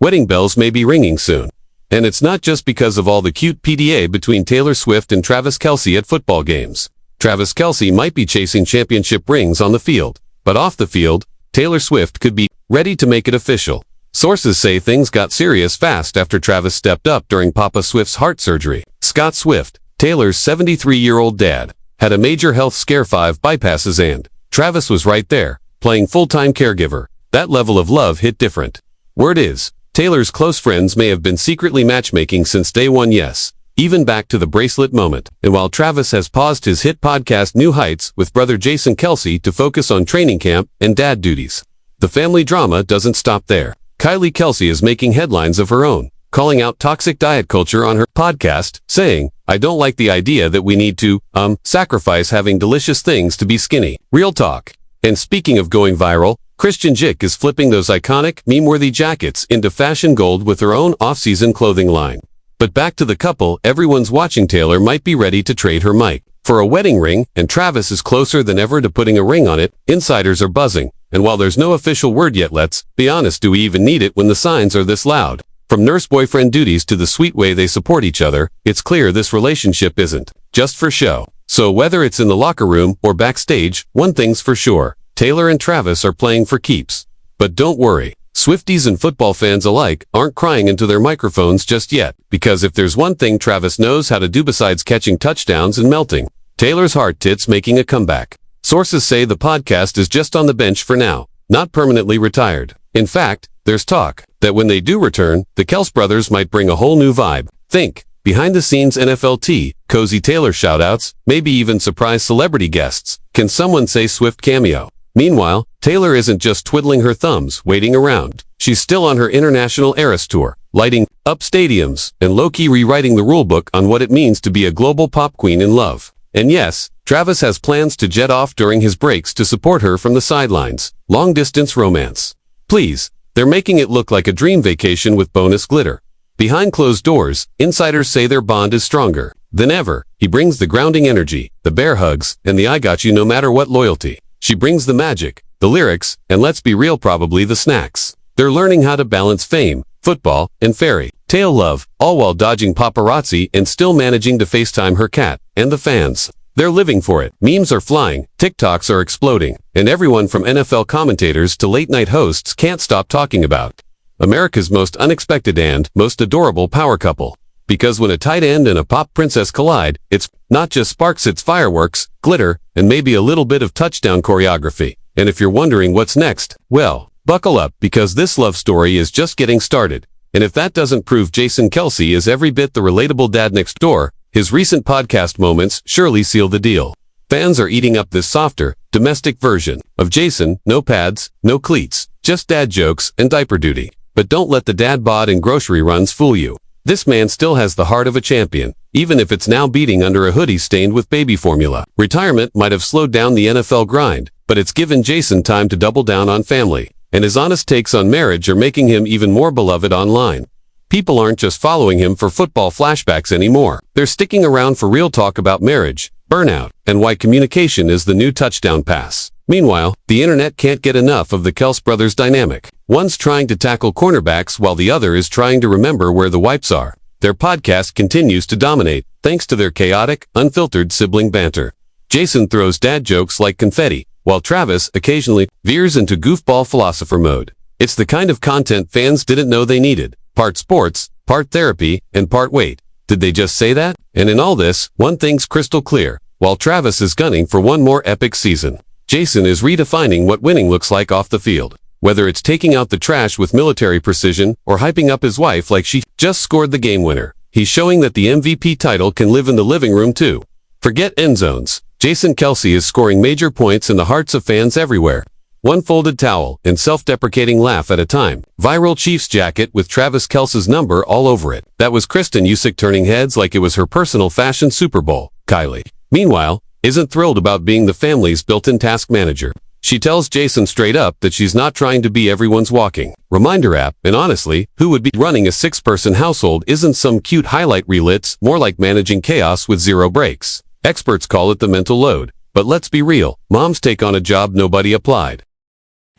wedding bells may be ringing soon. And it's not just because of all the cute PDA between Taylor Swift and Travis Kelce at football games. Travis Kelce might be chasing championship rings on the field, but off the field, Taylor Swift could be ready to make it official. Sources say things got serious fast after Travis stepped up during Papa Swift's heart surgery. Scott Swift, Taylor's 73-year-old dad, had a major health scare, 5 bypasses, and Travis was right there, playing full-time caregiver. That level of love hit different. Word is, Taylor's close friends may have been secretly matchmaking since day one, yes, even back to the bracelet moment. And while Travis has paused his hit podcast New Heights with brother Jason Kelce to focus on training camp and dad duties, the family drama doesn't stop there. Kelce is making headlines of her own, calling out toxic diet culture on her podcast, saying, "I don't like the idea that we need to, sacrifice having delicious things to be skinny." Real talk. And speaking of going viral, Christian Jick is flipping those iconic, meme-worthy jackets into fashion gold with her own off-season clothing line. But back to the couple, everyone's watching. Taylor might be ready to trade her mic for a wedding ring, and Travis is closer than ever to putting a ring on it. Insiders are buzzing. And while there's no official word yet, let's be honest, do we even need it when the signs are this loud? From nurse-boyfriend duties to the sweet way they support each other, it's clear this relationship isn't just for show. So whether it's in the locker room or backstage, one thing's for sure. Taylor and Travis are playing for keeps. But don't worry, Swifties and football fans alike aren't crying into their microphones just yet, because if there's one thing Travis knows how to do besides catching touchdowns and melting, Taylor's heart tit's making a comeback. Sources say the podcast is just on the bench for now, not permanently retired. In fact, there's talk that when they do return, the Kelce brothers might bring a whole new vibe. Think, behind-the-scenes NFL cozy Taylor shoutouts, maybe even surprise celebrity guests. Can someone say Swift cameo? Meanwhile, Taylor isn't just twiddling her thumbs, waiting around. She's still on her international Eras tour, lighting up stadiums and low-key rewriting the rulebook on what it means to be a global pop queen in love. And yes, Travis has plans to jet off during his breaks to support her from the sidelines. Long-distance romance. Please, they're making it look like a dream vacation with bonus glitter. Behind closed doors, insiders say their bond is stronger than ever. He brings the grounding energy, the bear hugs, and the I got you no matter what loyalty. She brings the magic, the lyrics, and let's be real, probably the snacks. They're learning how to balance fame, football, and fairy tale love, all while dodging paparazzi and still managing to FaceTime her cat and the fans. They're living for it. Memes are flying, TikToks are exploding, and everyone from NFL commentators to late-night hosts can't stop talking about America's most unexpected and most adorable power couple. Because when a tight end and a pop princess collide, it's not just sparks, it's fireworks, glitter, and maybe a little bit of touchdown choreography. And if you're wondering what's next, well, buckle up, because this love story is just getting started. And if that doesn't prove Jason Kelce is every bit the relatable dad next door, his recent podcast moments surely seal the deal. Fans are eating up this softer, domestic version of Jason. No pads, no cleats, just dad jokes and diaper duty. But don't let the dad bod and grocery runs fool you. This man still has the heart of a champion, even if it's now beating under a hoodie stained with baby formula. Retirement might have slowed down the NFL grind, but it's given Jason time to double down on family. And his honest takes on marriage are making him even more beloved online. People aren't just following him for football flashbacks anymore. They're sticking around for real talk about marriage, burnout, and why communication is the new touchdown pass. Meanwhile, the internet can't get enough of the Kelce brothers' dynamic. One's trying to tackle cornerbacks while the other is trying to remember where the wipes are. Their podcast continues to dominate, thanks to their chaotic, unfiltered sibling banter. Jason throws dad jokes like confetti, while Travis occasionally veers into goofball philosopher mode. It's the kind of content fans didn't know they needed. Part sports, part therapy, and part wait. Did they just say that? And in all this, one thing's crystal clear. While Travis is gunning for one more epic season, Jason is redefining what winning looks like off the field. Whether it's taking out the trash with military precision or hyping up his wife like she just scored the game winner, he's showing that the MVP title can live in the living room too. Forget end zones. Jason Kelce is scoring major points in the hearts of fans everywhere. One folded towel and self-deprecating laugh at a time. Viral Chiefs jacket with Travis Kelce's number all over it. That was Kristen Usyk turning heads like it was her personal fashion Super Bowl. Kylie, meanwhile, isn't thrilled about being the family's built-in task manager. She tells Jason straight up that she's not trying to be everyone's walking reminder app, and honestly, who would be running a 6-person household isn't some cute highlight reel, it's more like managing chaos with zero breaks. Experts call it the mental load, but let's be real, moms take on a job nobody applied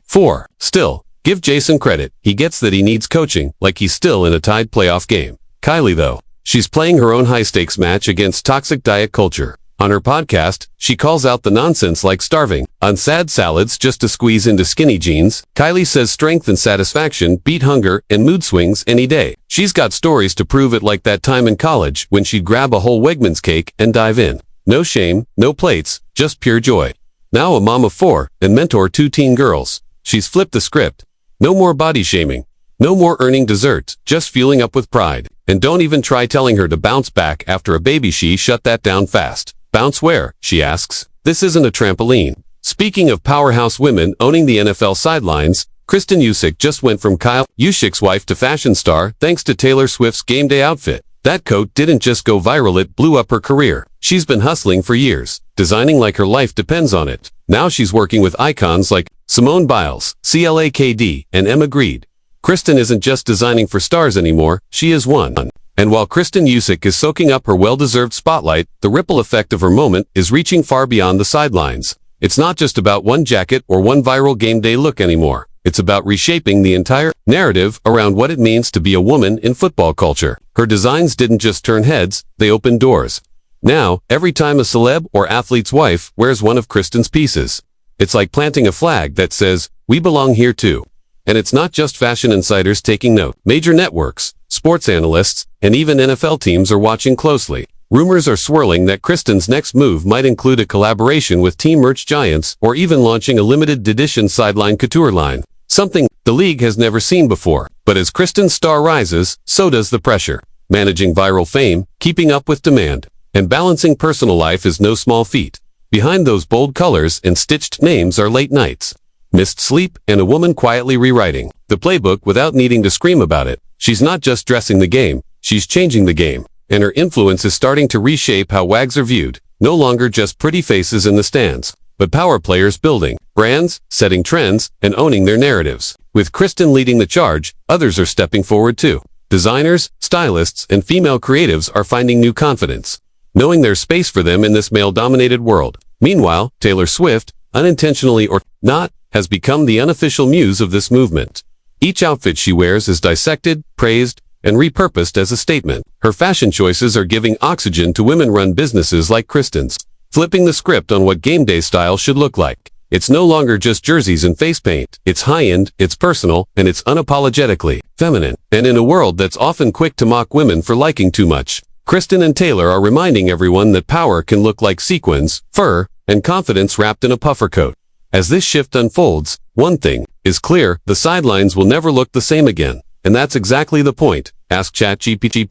for. Still, Give Jason credit, he gets that he needs coaching, like he's still in a tied playoff game. Kylie though, she's playing her own high-stakes match against toxic diet culture. On her podcast, she calls out the nonsense like starving on sad salads just to squeeze into skinny jeans. Kylie says strength and satisfaction beat hunger and mood swings any day. She's got stories to prove it, like that time in college when she'd grab a whole Wegmans cake and dive in. No shame, no plates, just pure joy. Now a mom of 4 and mentor 2 teen girls, she's flipped the script. No more body shaming. No more earning desserts, just fueling up with pride. And don't even try telling her to bounce back after a baby. She shut that down fast. Bounce where? She asks. This isn't a trampoline. Speaking of powerhouse women owning the NFL sidelines, Kristen Juszczyk just went from Kyle Juszczyk's wife to fashion star thanks to Taylor Swift's game day outfit. That coat didn't just go viral, it blew up her career. She's been hustling for years, designing like her life depends on it. Now she's working with icons like Simone Biles, CLAKD, and Emma Grede. Kristen isn't just designing for stars anymore, she is one. And while Kristen Juszczyk is soaking up her well-deserved spotlight, the ripple effect of her moment is reaching far beyond the sidelines. It's not just about one jacket or one viral game day look anymore. It's about reshaping the entire narrative around what it means to be a woman in football culture. Her designs didn't just turn heads, they opened doors. Now, every time a celeb or athlete's wife wears one of Kristen's pieces, it's like planting a flag that says, "We belong here too." And it's not just fashion insiders taking note. Major networks, sports analysts, and even NFL teams are watching closely. Rumors are swirling that Kristen's next move might include a collaboration with team merch giants or even launching a limited edition sideline couture line. Something the league has never seen before. But as Kristen's star rises, so does the pressure. Managing viral fame, keeping up with demand, and balancing personal life is no small feat. Behind those bold colors and stitched names are late nights, missed sleep, and a woman quietly rewriting the playbook without needing to scream about it. She's not just dressing the game, she's changing the game. And her influence is starting to reshape how wags are viewed. No longer just pretty faces in the stands, but power players building brands, setting trends, and owning their narratives. With Kristen leading the charge, others are stepping forward too. Designers, stylists, and female creatives are finding new confidence, knowing there's space for them in this male-dominated world. Meanwhile, Taylor Swift, unintentionally or not, has become the unofficial muse of this movement. Each outfit she wears is dissected, praised, and repurposed as a statement. Her fashion choices are giving oxygen to women-run businesses like Kristen's, flipping the script on what game day style should look like. It's no longer just jerseys and face paint. It's high-end, it's personal, and it's unapologetically feminine. And in a world that's often quick to mock women for liking too much, Kristen and Taylor are reminding everyone that power can look like sequins, fur, and confidence wrapped in a puffer coat. As this shift unfolds, one thing is clear: the sidelines will never look the same again. And that's exactly the point. Ask ChatGPT.